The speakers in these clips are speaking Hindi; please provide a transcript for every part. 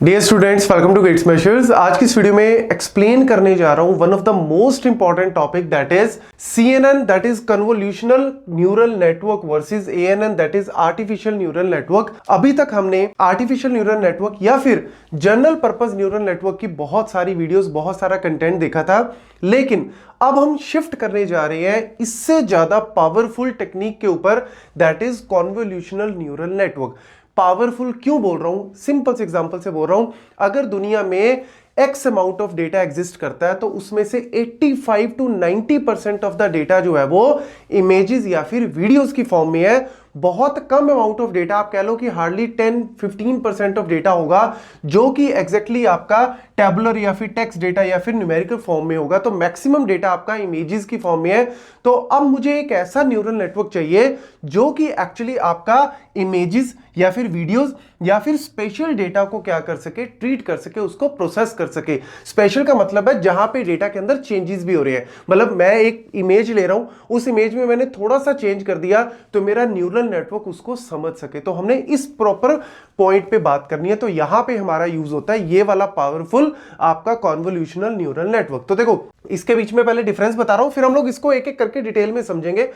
Dear students, welcome to Gate Smashers. आज की इस वीडियो में एक्सप्लेन करने जा रहा हूं one of the most important topic that is CNN, that is convolutional neural network versus ANN, that is artificial neural network. अभी तक हमने आर्टिफिशियल न्यूरल नेटवर्क या फिर जनरल पर्पस न्यूरल नेटवर्क की बहुत सारी वीडियोस, बहुत सारा कंटेंट देखा था, लेकिन अब हम शिफ्ट करने जा रहे हैं इससे ज्यादा पावरफुल टेक्निक के ऊपर, that is convolutional neural network. Powerful क्यों बोल रहा हूं? सिंपल से एग्जांपल से बोल रहा हूं, अगर दुनिया में x amount of data exist करता है तो उसमें से 85 to 90% ऑफ द डेटा जो है वो इमेजेस या फिर वीडियोस की फॉर्म में है। बहुत कम अमाउंट ऑफ डेटा, आप कह लो कि हार्डली 10-15% ऑफ डेटा होगा जो कि एग्जैक्टली आपका टैबुलर या फिर टेक्स्ट डेटा या फिर न्यूमेरिकल फॉर्म में होगा। तो मैक्सिमम डेटा आपका इमेजेस की फॉर्म में है। तो अब मुझे एक ऐसा न्यूरल नेटवर्क चाहिए जो कि एक्चुअली आपका इमेजेस या फिर वीडियोस या फिर स्पेशल डेटा को क्या कर सके, ट्रीट कर सके, उसको प्रोसेस कर सके। स्पेशल का मतलब है जहां पे डेटा के अंदर चेंजेस भी हो रहे हैं। मतलब मैं एक इमेज ले रहा हूं, उस इमेज में मैंने थोड़ा सा चेंज कर दिया तो मेरा न्यूरल नेटवर्क उसको समझ सके। तो हमने इस प्रॉपर पॉइंट पे बात करनी है। तो यहां पे हमारा यूज होता है ये वाला पावरफुल आपका कन्वोल्यूशनल न्यूरल नेटवर्क। तो देखो, इसके बीच में पहले डिफरेंस बता रहा हूं, फिर हम लोग इसको एक एक करके डिटेल में समझेंगे।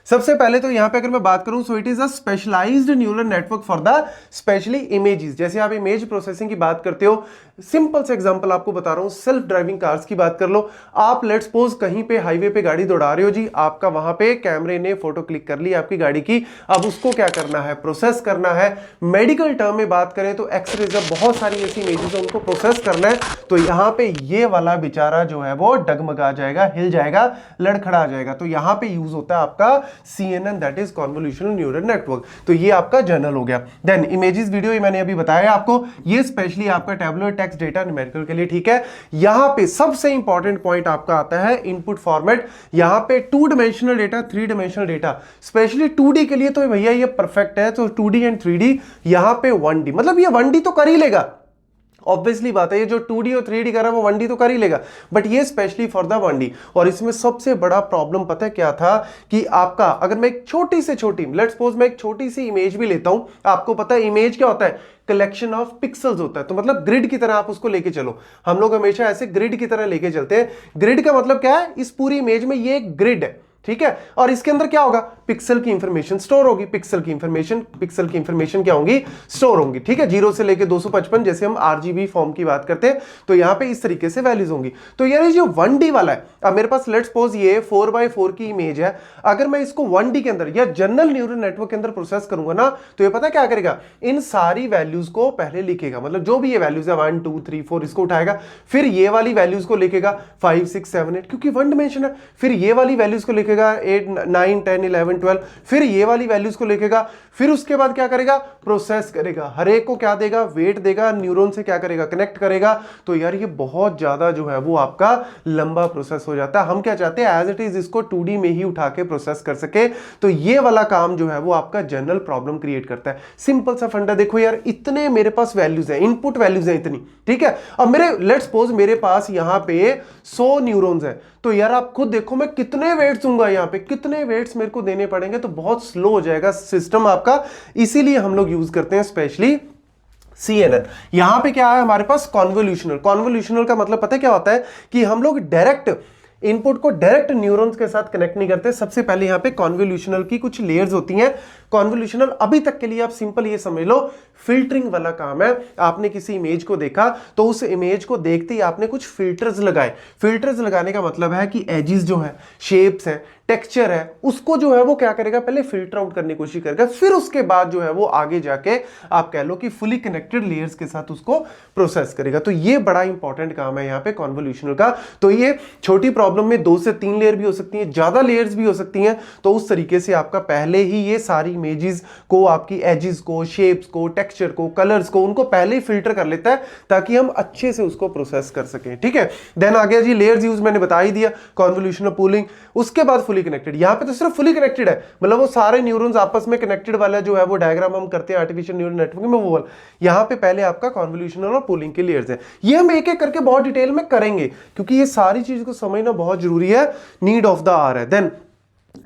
सबसे पहले तो यहां पे अगर मैं बात करूं, so it is a specialized neural network for the specially images. जैसे आप इमेज प्रोसेसिंग की बात करते हो, सिंपल से एग्जांपल आपको बता रहा हूं, सेल्फ ड्राइविंग कार्स की बात कर लो। आप लेट्स सपोज कहीं पे हाईवे पे गाड़ी दौड़ा रहे हो जी, आपका वहां पे कैमरे ने फोटो क्लिक कर ली आपकी गाड़ी की। अब उसको क्या करना है, प्रोसेस करना है। मेडिकल टर्म में बात करें तो एक्सरे, जब बहुत सारी ऐसी इमेजेस है उनको प्रोसेस करना है, तो यहां पे ये वाला बेचारा जो है वो डगमगा जाएगा, हिल जाएगा, लड़खड़ा जाएगा। तो यहां पे यूज होता है आपका CNN, that is convolutional neural network. तो ये आपका जनरल हो गया। देन इमेजेस वीडियो, ये मैंने अभी बताया आपको, ये स्पेशली आपका टैबुलर टेक्स्ट डेटा न्यूमेरिकल के लिए, ठीक है। यहां पे सबसे इंपॉर्टेंट पॉइंट आपका आता है इनपुट फॉर्मेट। यहां पे 2 dimensional data, 3 dimensional data, specially 2D के लिए तो भैया ये परफेक्ट है। तो 2D एंड 3D, यहां पे 1D, मतलब ये 1D तो कर ही लेगा, ऑब्वियसली बात है। ये जो 2D और 3D कर रहा है वो 1D तो कर ही लेगा, बट ये स्पेशली फॉर द 1D। और इसमें सबसे बड़ा प्रॉब्लम पता है क्या था, कि आपका अगर मैं एक छोटी से छोटी, लेट्स सपोज मैं एक छोटी सी इमेज भी लेता हूं, आपको पता है इमेज क्या होता है, कलेक्शन ऑफ पिक्सल्स होता है। तो मतलब ग्रिड की तरह आप उसको लेके चलो, हम लोग हमेशा ऐसे ग्रिड की तरह लेके चलते हैं। ग्रिड का मतलब क्या है, इस पूरी इमेज में ये एक ग्रिड है, ठीक है, और इसके अंदर क्या होगा, पिक्सल की इंफॉर्मेशन स्टोर होगी। पिक्सल की इंफॉर्मेशन क्या होगी, स्टोर होंगी, ठीक है। 0 से लेके 255, जैसे हम RGB फॉर्म की बात करते हैं, तो यहां पे इस तरीके से वैल्यूज होंगी। तो यार ये जो 1D वाला है, अब मेरे पास लेट्स सपोज ये 4x4 की इमेज है, अगर मैं इसको 1D के अंदर या जनरल न्यूरल नेटवर्क के अंदर प्रोसेस करूंगा ना, तो ये पता क्या करेगा, इन सारी वैल्यूज को पहले लिखेगा। मतलब जो भी ये वैल्यूज है 1 2 3 4 इसको उठाएगा, फिर ये वाली वैल्यूज को लिखेगा 5 6 7 8, क्योंकि 1 डायमेंशन है। फिर ये वाली वैल्यूज को लिखेगा 8 9 10 11 12, फिर ये वाली वैल्यूज को लिखेगा। फिर उसके बाद क्या करेगा, प्रोसेस करेगा, हर एक को क्या देगा, वेट देगा, न्यूरॉन से क्या करेगा, कनेक्ट करेगा। तो यार ये बहुत ज्यादा जो है वो आपका लंबा प्रोसेस हो जाता है। हम क्या चाहते हैं, एज इट इज इसको 2D में ही उठा के प्रोसेस कर सके। तो ये वाला काम जो है वो आपका जनरल प्रॉब्लम क्रिएट करता है। सिंपल सा फंडा देखो यार, इतने मेरे पास वैल्यूज है, इनपुट वैल्यूज है इतनी, ठीक है। अब मेरे लेट्स सपोज मेरे पास यहां पे 100 न्यूरॉन्स है, तो यार आप खुद देखो मैं कितने वेट्स दूंगा, यहां पे कितने वेट्स मेरे को देने पड़ेंगे, तो बहुत स्लो हो जाएगा सिस्टम आपका। इसीलिए हम लोग यूज करते हैं स्पेशली CNN। यहां पे क्या है हमारे पास, कन्वोल्यूशनल का मतलब पता है क्या होता है, कि हम लोग डायरेक्ट इनपुट को डायरेक्ट न्यूरॉन्स के साथ कनेक्ट नहीं करते। सबसे पहले यहां पे कन्वोल्यूशनल की कुछ लेयर्स होती हैं। कन्वोल्यूशनल अभी तक के लिए आप सिंपल ये समझ लो, फिल्टरिंग वाला काम है। आपने किसी इमेज को देखा, तो उस इमेज को देखते ही आपने कुछ फिल्टर्स लगाए। फिल्टर्स लगाने का मतलब है कि एजेस जो है, शेप्स है, टेक्सचर है, उसको जो है वो क्या करेगा, पहले फिल्टर आउट करने की कोशिश करेगा। फिर उसके बाद जो है वो आगे जाके आप कह लो कि फुली कनेक्टेड लेयर्स के साथ उसको प्रोसेस करेगा। तो ये बड़ा इंपॉर्टेंट काम है यहाँ पे कन्वोल्यूशनल का। तो ये छोटी प्रॉब्लम में 2 से 3 लेयर भी हो सकती है, ज्यादा लेयर्स भी हो सकती हैं। तो उस तरीके से आपका पहले ही ये सारी इमेजेस को, आपकी एजेस को, शेप्स को, टेक्सचर को, कलर्स को, उनको पहले ही फिल्टर कर लेता है ताकि हम अच्छे से उसको प्रोसेस कर सकें, ठीक है। देन आ गया जी लेयर्स यूज, मैंने बता ही दिया, कन्वोल्यूशनल पूलिंग। उसके बाद फुली कनेक्टेड, यहां पे तो सिर्फ फुली कनेक्टेड है, मतलब वो सारे न्यूरॉन्स आपस में कनेक्टेड वाला जो है वो डायग्राम हम करते हैं आर्टिफिशियल न्यूरल नेटवर्क में, वो यहां पे पहले आपका कन्वोल्यूशनल और पूलिंग के लेयर्स है। ये हम एक एक करके बहुत डिटेल में करेंगे, क्योंकि ये सारी चीज को समझना बहुत जरूरी है, नीड ऑफ द आवर है। देन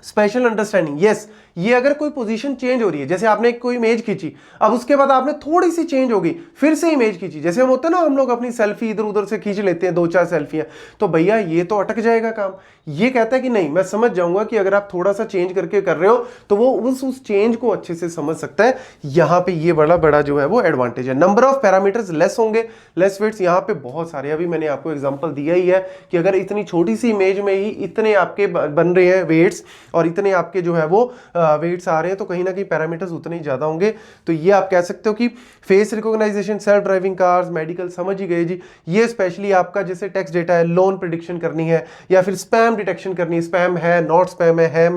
स्पेशल अंडरस्टैंडिंग, यस, ये अगर कोई पोजीशन चेंज हो रही है, जैसे आपने कोई इमेज खींची, अब उसके बाद आपने थोड़ी सी चेंज हो गई, फिर से इमेज खींची, जैसे हम होते हैं ना, हम लोग अपनी सेल्फी इधर उधर से खींच लेते हैं, 2-4 सेल्फियां, तो भैया ये तो अटक जाएगा काम। ये कहता है कि नहीं, मैं समझ जाऊंगा कि अगर आप थोड़ा सा चेंज करके कर रहे हो तो वो उस चेंज को अच्छे से समझ सकता है। यहां पे ये बड़ा बड़ा जो है वो एडवांटेज है। नंबर ऑफ पैरामीटर्स लेस होंगे, लेस वेट्स, यहां पे बहुत सारे, अभी मैंने आपको एग्जांपल दिया ही है कि अगर इतनी छोटी सी इमेज में ही इतने आपके बन रहे हैं वेट्स और इतने आपके जो है वो वेट्स आ रहे हैं, तो कहीं ना कहीं पैरामीटर्स उतने ही ज्यादा होंगे। तो ये आप कह सकते हो कि face recognition, self driving cars, medical, समझ ही गए जी। ये स्पेशली आपका जैसे टेक्स्ट डेटा है, लोन प्रिडिक्शन करनी है, या फिर स्पैम डिटेक्शन करनी है, स्पैम है, नॉट स्पैम है,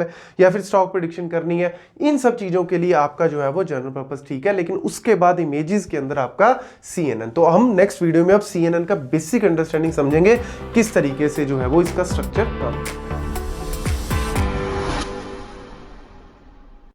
या फिर स्टॉक प्रिडिक्शन करनी है, इन सब चीजों के लिए आपका जो है वो जनरल पर्पस ठीक है। लेकिन उसके बाद इमेजेस के अंदर आपका CNN। तो हम नेक्स्ट वीडियो में अब CNN का बेसिक अंडरस्टैंडिंग समझेंगे, किस तरीके से जो है वो इसका स्ट्रक्चर काम।